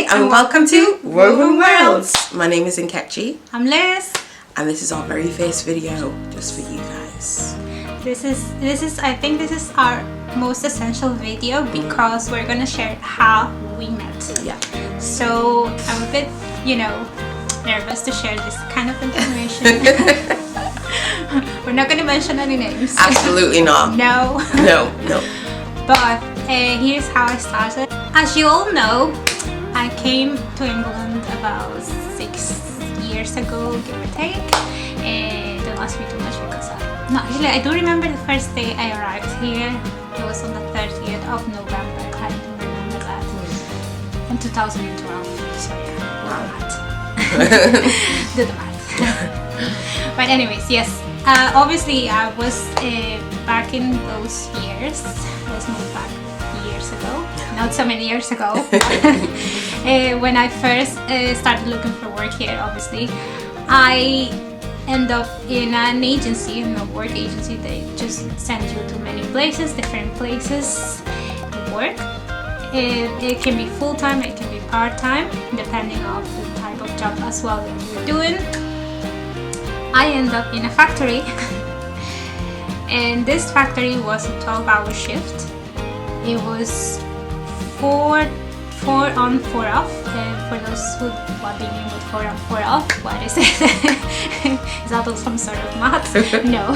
and welcome to Woven Worlds. My name is Nkechi. I'm Liz. And this is our very first video just for you guys. This is I think this is our most essential video because we're gonna share how we met. Yeah. So I'm a bit, nervous to share this kind of information. We're not gonna mention any names. Absolutely not. No. No. But here's how I started. As you all know, I came to England about 6 years ago, give or take. Don't ask me too much because I do remember the first day I arrived here. It was on the 30th of November. I do remember that. In 2012. So yeah, do the math. But anyways, yes. Obviously, I was back in those years. I was moved back years ago. Not so many years ago. When I first started looking for work here, obviously, I end up in an agency, in a work agency. They just send you to many places, different places to work. It can be full-time, it can be part-time, depending on the type of job as well that you're doing. I end up in a factory, and this factory was a 12-hour shift. It was 4 on, 4 off. For those who what do you mean with 4 on, 4 off? What is it? Is that some sort of math? No.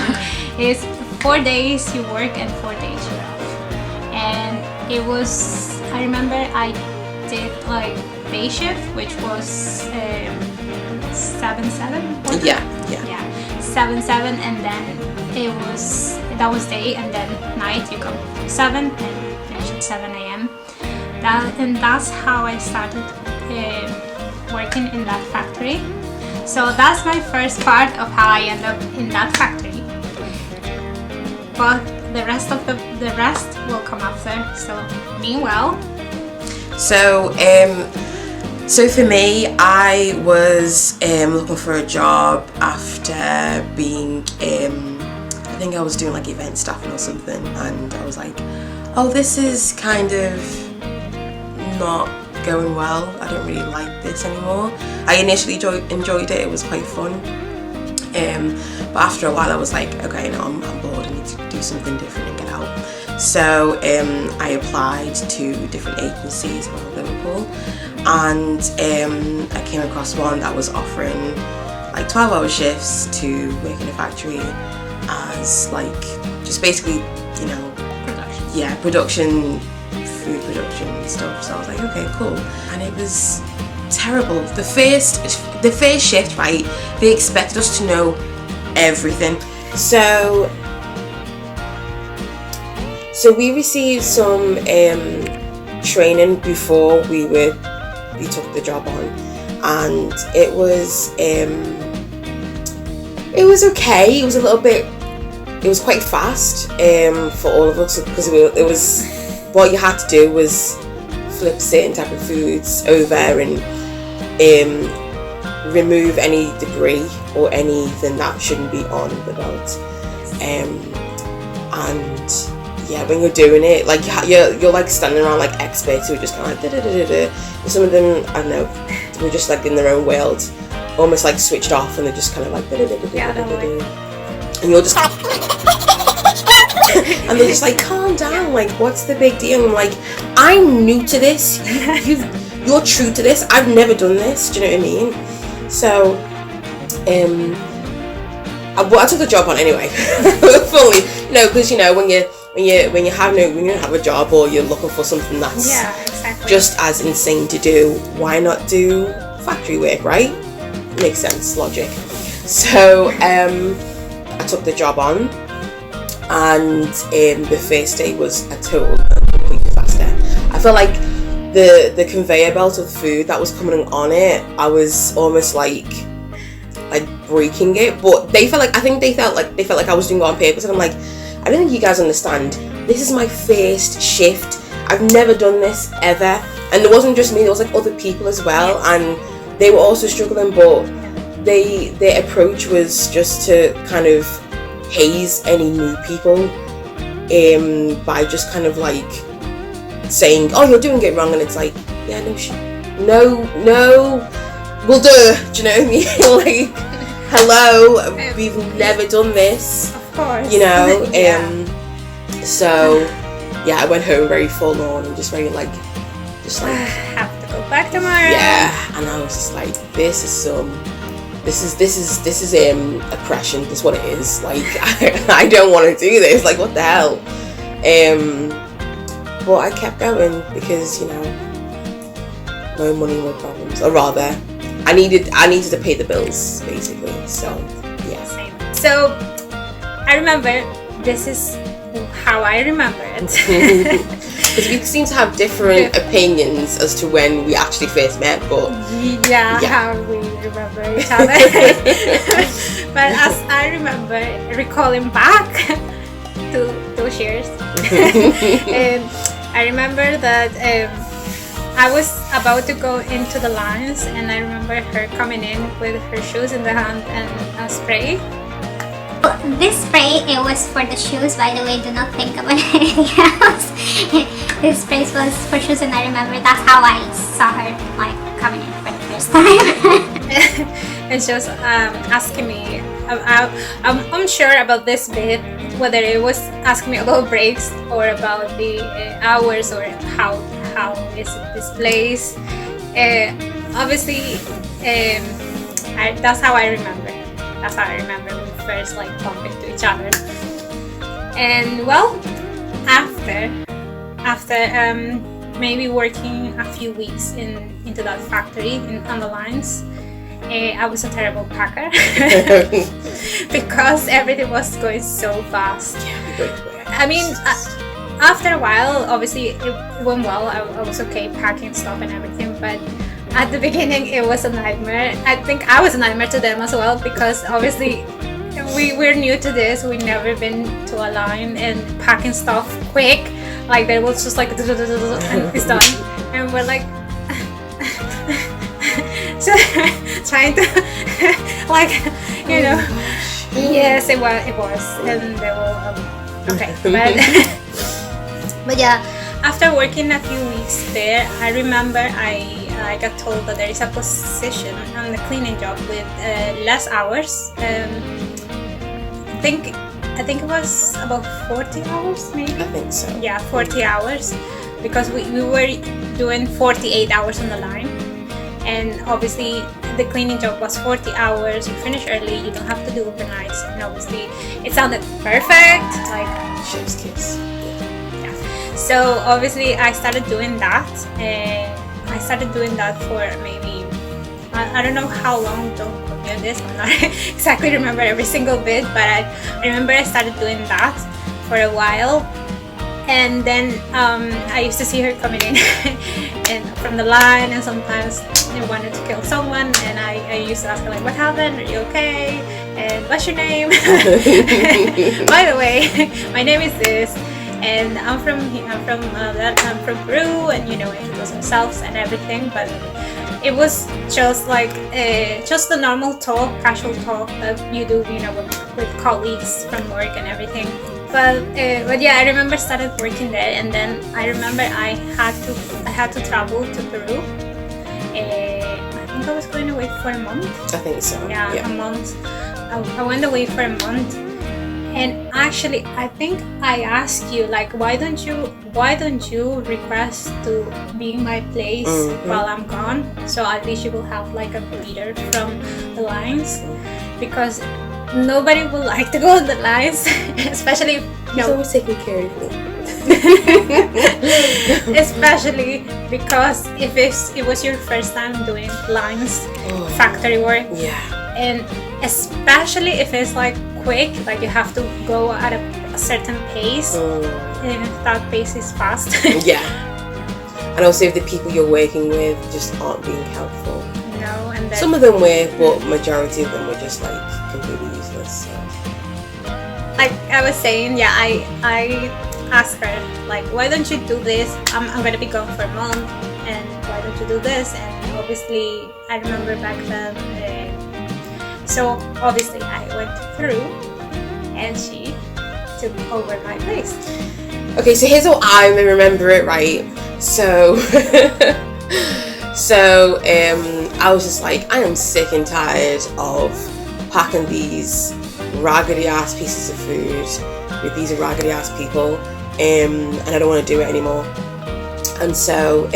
It's 4 days you work and 4 days you're off. And it was, I remember I did like day shift, which was 7-7. Yeah. 7-7, and then that was day, and then night you come 7 and finish at 7 a.m. And that's how I started working in that factory. So that's my first part of how I end up in that factory. But the rest will come after. So meanwhile. So for me, I was looking for a job after being, I think I was doing like event staffing or something, and I was like, oh, this is kind of not going well. I don't really like this anymore. I initially enjoyed it. It was quite fun. But after a while I was like, okay, no, I'm bored. I need to do something different and get out. So I applied to different agencies around Liverpool, and I came across one that was offering like 12-hour shifts to work in a factory as like just basically, production, food production and stuff. So I was like, okay, cool. And it was terrible. The first shift, right, they expected us to know everything. So we received some training before we took the job on, and it was okay. It was quite fast for all of us, because it was what you had to do was flip certain type of foods over and remove any debris or anything that shouldn't be on the belt. And yeah, when you're doing it, like you're like standing around like experts who are just kind of like da-da-da-da-da. And some of them, I don't know, were just like in their own world, almost like switched off, and they're just kind of like da-da-da-da-da-da-da. And you're just and they're just like, calm down, like what's the big deal? And I'm like, I'm new to this, you're true to this, I've never done this, do you know what I mean? So I took the job on anyway. Fully, because when you have a job, or you're looking for something that's just as insane to do, why not do factory work, right? Makes sense, logic. So I took the job on, and the first day was a total and complete disaster. I felt like the conveyor belt of food that was coming on it, I was almost like breaking it, but I think they felt like I was doing it on purpose, and I'm like, I don't think you guys understand. This is my first shift. I've never done this ever, and it wasn't just me. There was like other people as well, and they were also struggling. But their approach was just to kind of haze any new people, by just kind of like saying, "Oh, you're doing it wrong," and it's like, yeah, no, no, well, duh, do you know what I mean? Like, hello, we've never done this. Of course. You know, so, yeah, I went home very forlorn and just very, like, I have to go back tomorrow. Yeah, and I was just like, this is oppression. This is what it is. Like, I don't want to do this. Like, what the hell? But I kept going because, you know, no money, no problems. Or rather, I needed to pay the bills, basically. So, yeah. Same. So, I remember, this is how I remember it. Because we seem to have different opinions as to when we actually first met, but how we remember each other. But as I remember recalling back to those years, I remember that I was about to go into the lines, and I remember her coming in with her shoes in the hand and a spray. This spray, it was for the shoes, by the way. Do not think about anything else. This spray was for shoes, and I remember that's how I saw her, like, coming in for the first time. And she was asking me, I'm unsure about this bit, whether it was asking me about breaks or about the hours or how is this place. Obviously, that's how I remember. That's how I remember when we first, like, bumped into each other. And well, after maybe working a few weeks into that factory on the lines, I was a terrible packer because everything was going so fast. I mean, after a while, obviously it went well. I was okay packing stuff and everything, but at the beginning it was a nightmare. I think I was a nightmare to them as well, because obviously we're new to this. We've never been to a line, and packing stuff quick, like there was just like and it's done, and we're like so trying to like, you know. Yes, it was, and they were okay, but yeah, after working a few weeks there, I remember I got told that there is a position on the cleaning job with less hours. I think it was about 40 hours, maybe. I think so. Yeah, 40 hours, because we were doing 48 hours on the line, and obviously the cleaning job was 40 hours. You finish early, you don't have to do overnights, and obviously it sounded perfect, like chef's kiss. Yeah. So obviously I started doing that, and I started doing that for maybe, I don't know how long, don't put me on this, I'm not exactly remember every single bit, but I remember I started doing that for a while. And then I used to see her coming in and from the line, and sometimes they wanted to kill someone, and I used to ask her, like, what happened, are you okay, and what's your name? By the way, my name is this, and I'm from Peru, and, you know, introduce themselves and everything. But it was just like just the normal talk, casual talk that you do, you know, with colleagues from work and everything. But yeah, I remember started working there, and then I remember I had to travel to Peru. I think I was going away for a month. I think so. Yeah. A month. I went away for a month, and actually, I think I asked you, like, why don't you request to be in my place while I'm gone, so at least you will have like a breather from the lines, because nobody would like to go on the lines, especially He's always taking care of me. especially because if it was your first time doing lines, factory work, and especially if it's like quick, like you have to go at a certain pace, and if that pace is fast. And also if the people you're working with just aren't being helpful. No, and then some of them were, but majority of them were just like completely useless. So. Like I was saying, yeah, I asked her, like, why don't you do this? I'm gonna be gone for a month, and why don't you do this? And obviously I remember back then, so obviously I went through, and she took over my place. Okay, so here's how I remember it, right? So So I was just like, I am sick and tired of packing these raggedy ass pieces of food with these raggedy ass people, and I don't want to do it anymore. And so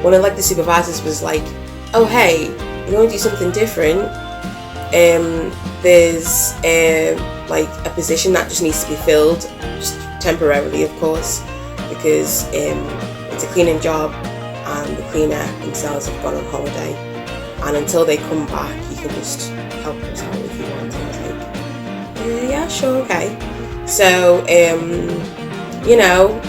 one of like the supervisors was like, oh hey, you want to do something different? There's like a position that just needs to be filled, just temporarily of course, because it's a cleaning job and the cleaner themselves have gone on holiday, and until they come back you can just help us out if you want. And I was like, yeah, sure, okay. So you know,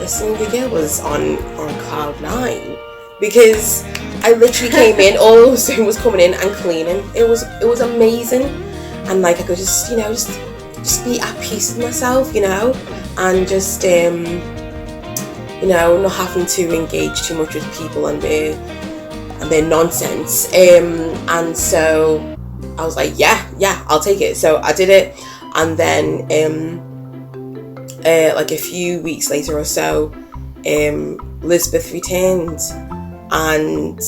listen, the girl was on cloud 9, because I literally came in, all I was doing was coming in and cleaning. It was amazing, and like I could just, you know, just be at peace with myself, you know, and just you know, not having to engage too much with people and their nonsense. And so I was like, yeah, I'll take it. So I did it, and then like a few weeks later or so, Elizabeth returned, and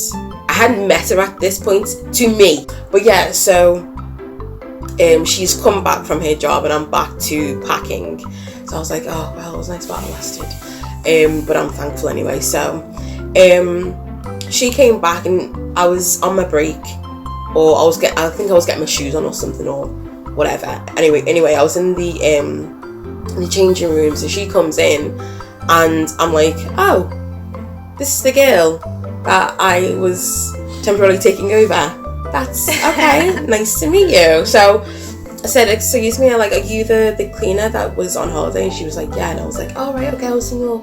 I hadn't met her at this point, to me, but yeah, so she's come back from her job and I'm back to packing. So I was like, oh well, it was nice while it lasted, but I'm thankful anyway. So she came back and I was on my break, or I think I was getting my shoes on or something or whatever. Anyway, I was in the changing room, so she comes in and I'm like, oh, this is the girl that I was temporarily taking over. That's okay. Nice to meet you. So I said, excuse me, like, are you the cleaner that was on holiday? And she was like, yeah. And I was like, oh right, okay, I was in your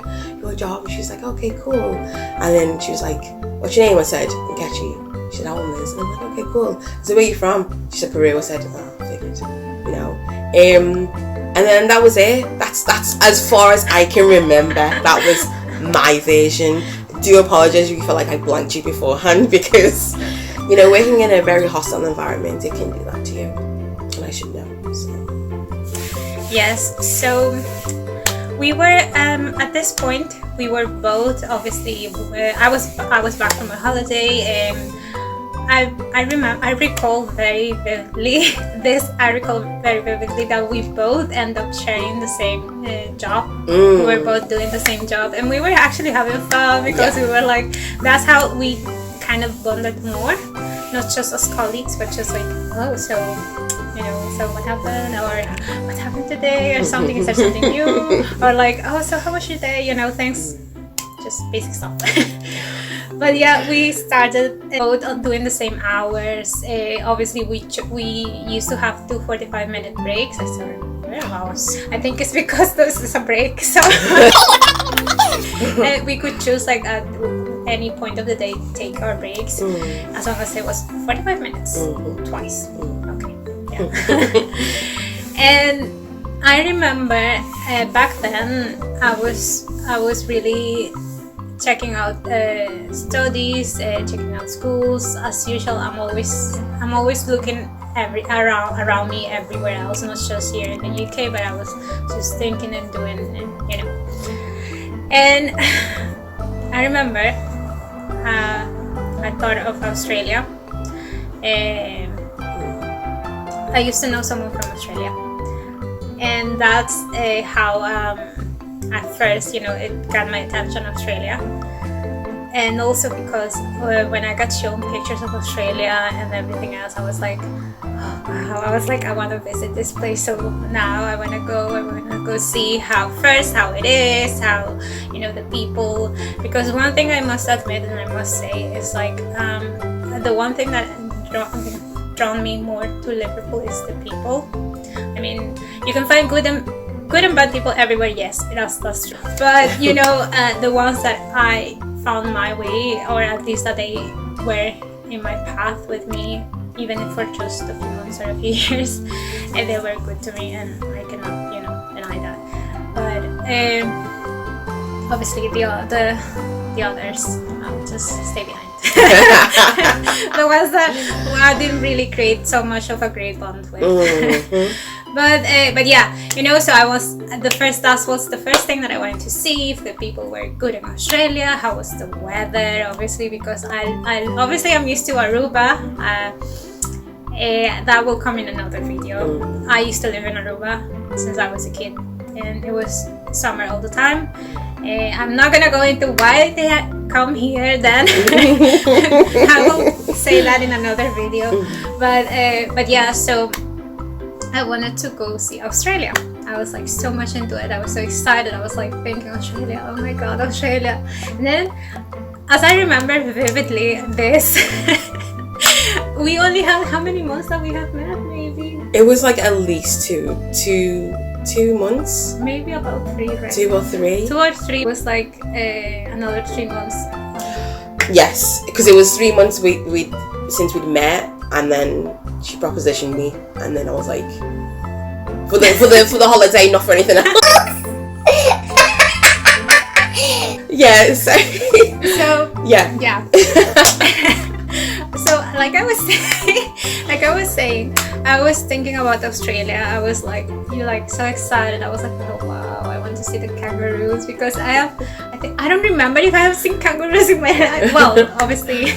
job. And she was like, okay, cool. And then she was like, what's your name? I said, Nkechi. She said, how old is? And I'm like, okay, cool. So where are you from? She said, Peru. I said, oh, figured, you know. And then that was it. That's as far as I can remember. That was my version. Do apologize if you feel like I blanked you beforehand, because, you know, working in a very hostile environment, it can do that to you, and I should know. So. Yes, so we were at this point we were both obviously I was back from a holiday. I recall very vividly that we both end up sharing the same job. We were both doing the same job, and we were actually having fun, because we were like, that's how we kind of bonded more, not just as colleagues, but just like, oh, so, you know, so what happened, or what happened today, or something, is there something new, or like, oh, so how was your day, you know, thanks, just basic stuff. But yeah, we started both doing the same hours. Obviously, we used to have 2 45-minute breaks. I still remember. I think it's because this is a break, so we could choose like at any point of the day to take our breaks, as long as it was 45 minutes, twice. Okay, yeah. And I remember back then I was really checking out studies, checking out schools. As usual, I'm always looking around me everywhere else, not just here in the UK, but I was just thinking and doing, and, you know. And I remember I thought of Australia. I used to know someone from Australia, and that's how at first, you know, it got my attention, Australia. And also because when I got shown pictures of Australia and everything else, I was like, oh wow, I want to visit this place. So now I want to go see how it is, how, you know, the people. Because one thing I must admit and I must say is like, the one thing that drawn me more to Liverpool is the people. I mean, you can find good and bad people everywhere, yes, that's true. But you know, the ones that I found my way, or at least that they were in my path with me, even if for just a few months or a few years, and they were good to me, and I cannot, you know, deny that. But obviously the others, I'll just stay behind. The ones that I didn't really create so much of a great bond with. But yeah, you know, so that was the first thing that I wanted to see, if the people were good in Australia, how was the weather, obviously, because I'm used to Aruba. That will come in another video. I used to live in Aruba since I was a kid, and it was summer all the time. I'm not gonna go into why they had come here then. I will say that in another video. But yeah, so I wanted to go see Australia. I was like so much into it. I was so excited. I was like thinking Australia, oh my god, Australia. And then, as I remember vividly, this we only had, how many months that we have met? Maybe it was like at least two months. Maybe about 3, right? 2 or 3. 2 or 3 was like another 3 months. Yes, because it was 3 months since we'd met, and then she propositioned me, and then I was like, for the holiday, not for anything else. Yeah. So yeah. So like I was saying, I was thinking about Australia. I was like, so excited. I was like, oh wow, I want to see the kangaroos, because I don't remember if I have seen kangaroos in my life. Well, obviously,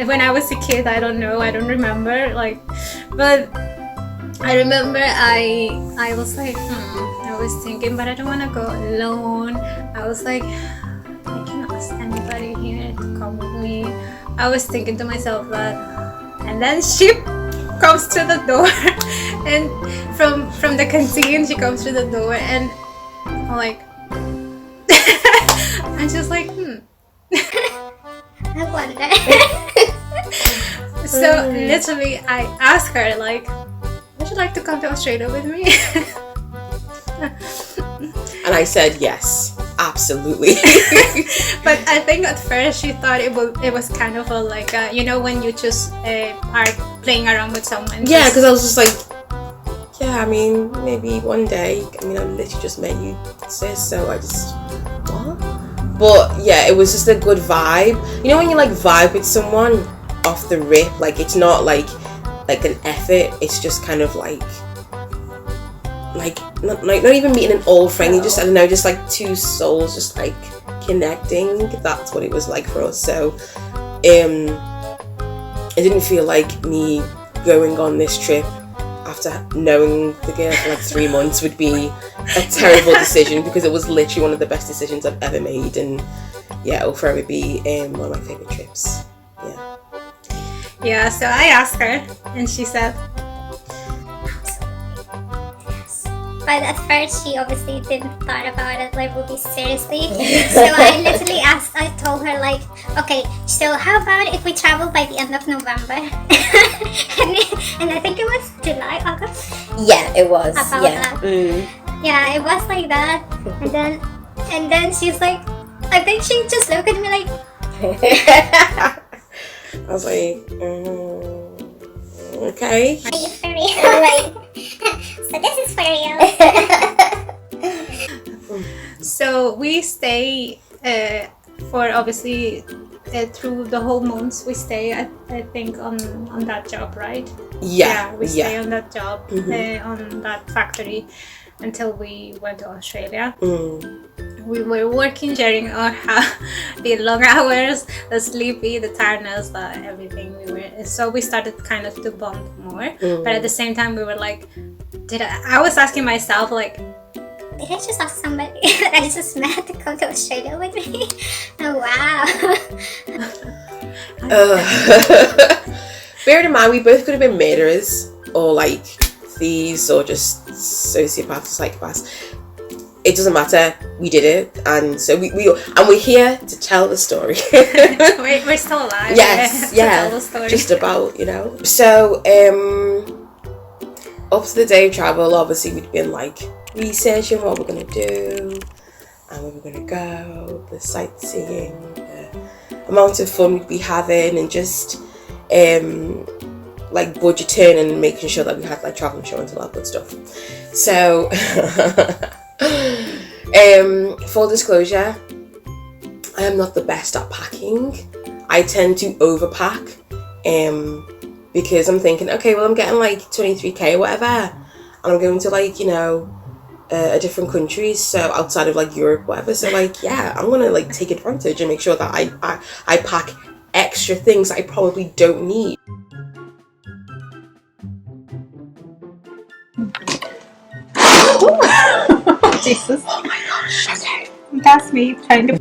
when I was a kid, I don't remember, like, but I remember I was like, I was thinking, but I don't want to go alone. I was like, I can ask anybody here to come with me. I was thinking to myself that, and then she comes to the door, and from the canteen she comes to the door, and I'm like, I'm just like, I wonder. So literally, I asked her like, would you like to come to Australia with me? And I said yes, absolutely. But I think at first she thought it was kind of a, like you know, when you just are playing around with someone. Yeah, because I was just like, yeah, I mean, maybe one day. I mean, I literally just met you, sis, so I just, what? But yeah, it was just a good vibe. You know when you like vibe with someone off the rip, like it's not like an effort, it's just kind of like not even meeting an old friend, you just, I don't know, just like two souls just like connecting. That's what it was like for us. So it didn't feel like me going on this trip after knowing the girl for like 3 months would be a terrible decision, because it was literally one of the best decisions I've ever made, and yeah, it'll forever be one of my favourite trips. Yeah, so I asked her and she said, but at first she obviously didn't thought about it like really seriously. So I literally told her like, okay, so how about if we travel by the end of November? and I think it was July, August. Yeah, it was. About that. Yeah, it was like that. And then she's like, I think she just looked at me like. I was like, okay. Are you for real? Like, so this is for real. So we stay for obviously through the whole months. We stay, I think, on that job, right? Yeah, we stay on that job, on that factory, until we went to Australia. We were working during the long hours, the sleepy, the tiredness, everything. So we started kind of to bond more. But at the same time, we were like, I was asking myself like, did I just ask somebody that I just met to come to Australia with me? Oh wow. Bear in mind, we both could have been murderers, or like thieves, or just sociopaths, psychopaths. It doesn't matter. We did it, and so we're here to tell the story. We're still alive. Yes, yeah. To tell the story. Just about, you know. So up to the day of travel, obviously we'd been like researching what we're gonna do and where we're gonna go, the sightseeing, the amount of fun we'd be having, and just like budgeting and making sure that we had like travel insurance and all that good stuff. So full disclosure, I am not the best at packing. I tend to overpack, because I'm thinking, okay, well, I'm getting like 23k or whatever, and I'm going to like, you know, a different countries, so outside of like Europe, whatever. So like, yeah, I'm gonna like take advantage and make sure that I pack extra things I probably don't need. Jesus. Oh my gosh. Okay. That's me trying to